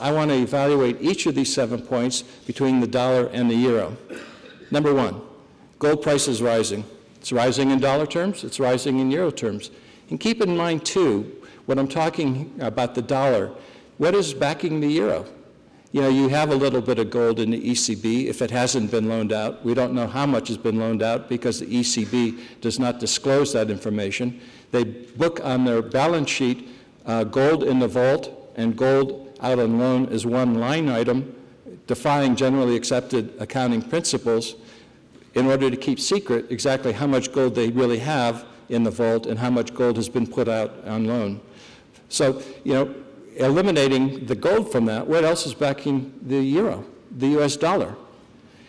I want to evaluate each of these 7 points between the dollar and the euro. Number one, gold price is rising. It's rising in dollar terms, it's rising in euro terms. And keep in mind, too, when I'm talking about the dollar, what is backing the euro? You know, you have a little bit of gold in the ECB if it hasn't been loaned out. We don't know how much has been loaned out because the ECB does not disclose that information. They book on their balance sheet gold in the vault and gold out on loan as one line item, defying generally accepted accounting principles in order to keep secret exactly how much gold they really have in the vault and how much gold has been put out on loan. So, you know, eliminating the gold from that, what else is backing the euro? The US dollar.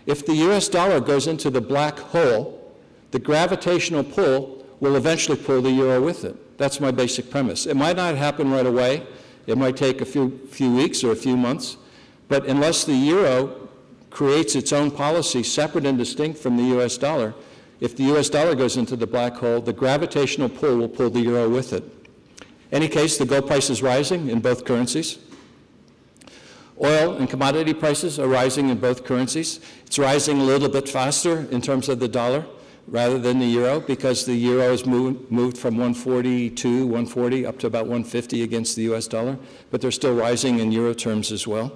If the US dollar goes into the black hole, the gravitational pull will eventually pull the euro with it. That's my basic premise. It might not happen right away. It might take a few weeks or a few months. But unless the euro creates its own policy separate and distinct from the US dollar, if the US dollar goes into the black hole, the gravitational pull will pull the euro with it. In any case, the gold price is rising in both currencies. Oil and commodity prices are rising in both currencies. It's rising a little bit faster in terms of the dollar rather than the euro because the euro has moved from 142, 140 up to about 150 against the US dollar, but they're still rising in euro terms as well.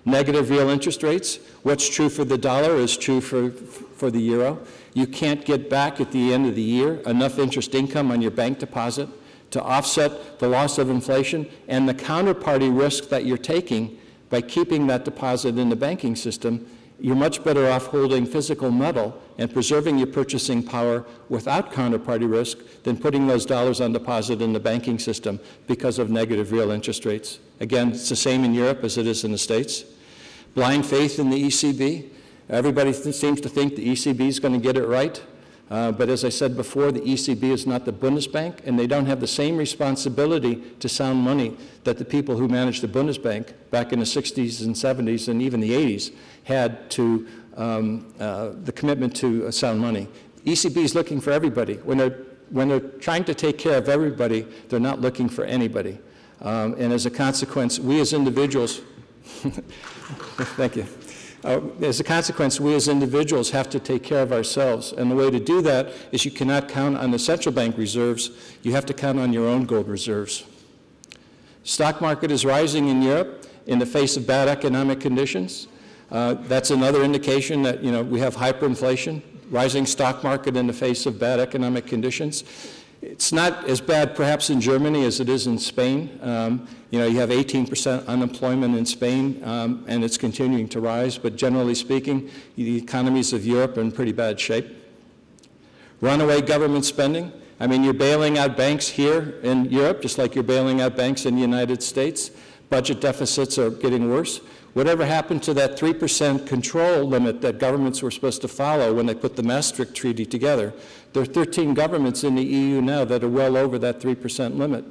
Negative real interest rates. What's true for the dollar is true for the euro. You can't get back at the end of the year enough interest income on your bank deposit to offset the loss of inflation and the counterparty risk that you're taking by keeping that deposit in the banking system. You're much better off holding physical metal and preserving your purchasing power without counterparty risk than putting those dollars on deposit in the banking system because of negative real interest rates. Again, it's the same in Europe as it is in the States. Blind faith in the ECB. Everybody seems to think the ECB is going to get it right. But as I said before, the ECB is not the Bundesbank, and they don't have the same responsibility to sound money that the people who managed the Bundesbank back in the 60s and 70s and even the 80s had to the commitment to sound money. ECB is looking for everybody. When they're trying to take care of everybody, they're not looking for anybody. And as a consequence, we as individuals, thank you. As a consequence, we as individuals have to take care of ourselves. And the way to do that is you cannot count on the central bank reserves. You have to count on your own gold reserves. Stock market is rising in Europe in the face of bad economic conditions. That's another indication that, you know, we have hyperinflation, rising stock market in the face of bad economic conditions. It's not as bad perhaps in Germany as it is in Spain. You know, you have 18% unemployment in Spain, and it's continuing to rise. But generally speaking, the economies of Europe are in pretty bad shape. Runaway government spending. I mean, you're bailing out banks here in Europe, just like you're bailing out banks in the United States. Budget deficits are getting worse. Whatever happened to that 3% control limit that governments were supposed to follow when they put the Maastricht Treaty together? There are 13 governments in the EU now that are well over that 3% limit.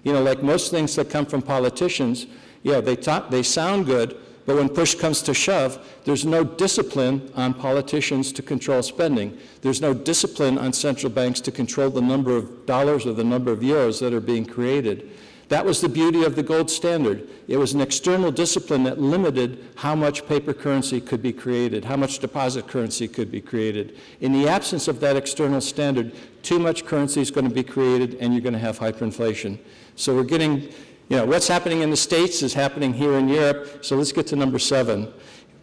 You know, like most things that come from politicians, yeah, they sound good, but when push comes to shove, there's no discipline on politicians to control spending. There's no discipline on central banks to control the number of dollars or the number of euros that are being created. That was the beauty of the gold standard. It was an external discipline that limited how much paper currency could be created, how much deposit currency could be created. In the absence of that external standard, too much currency is going to be created and you're going to have hyperinflation. So we're getting, you know, what's happening in the States is happening here in Europe. So let's get to number 7.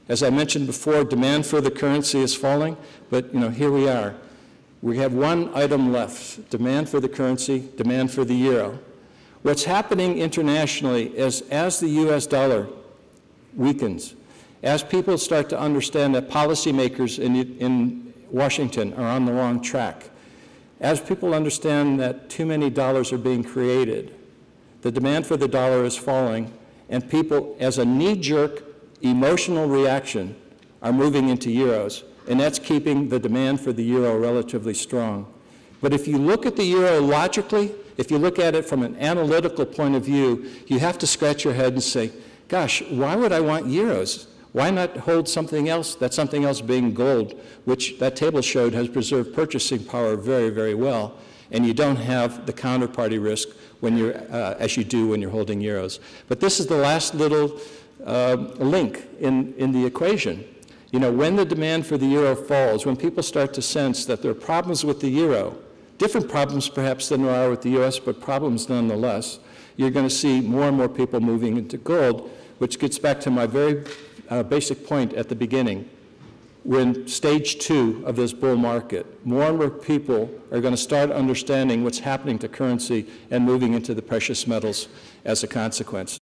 As I mentioned before, demand for the currency is falling, but, you know, here we are. We have one item left, demand for the currency, demand for the euro. What's happening internationally is as the US dollar weakens, as people start to understand that policymakers in Washington are on the wrong track, as people understand that too many dollars are being created, the demand for the dollar is falling, and people, as a knee-jerk emotional reaction, are moving into euros, and that's keeping the demand for the euro relatively strong. But if you look at the euro logically, if you look at it from an analytical point of view, you have to scratch your head and say, gosh, why would I want euros? Why not hold something else, that something else being gold, which that table showed has preserved purchasing power very, very well. and you don't have the counterparty risk when you're, as you do when you're holding euros. But this is the last little link in the equation. You know, when the demand for the euro falls, when people start to sense that there are problems with the euro, different problems perhaps than there are with the US, but problems nonetheless, you're going to see more and more people moving into gold, which gets back to my very basic point at the beginning. We're in stage 2 of this bull market. More and more people are going to start understanding what's happening to currency and moving into the precious metals as a consequence.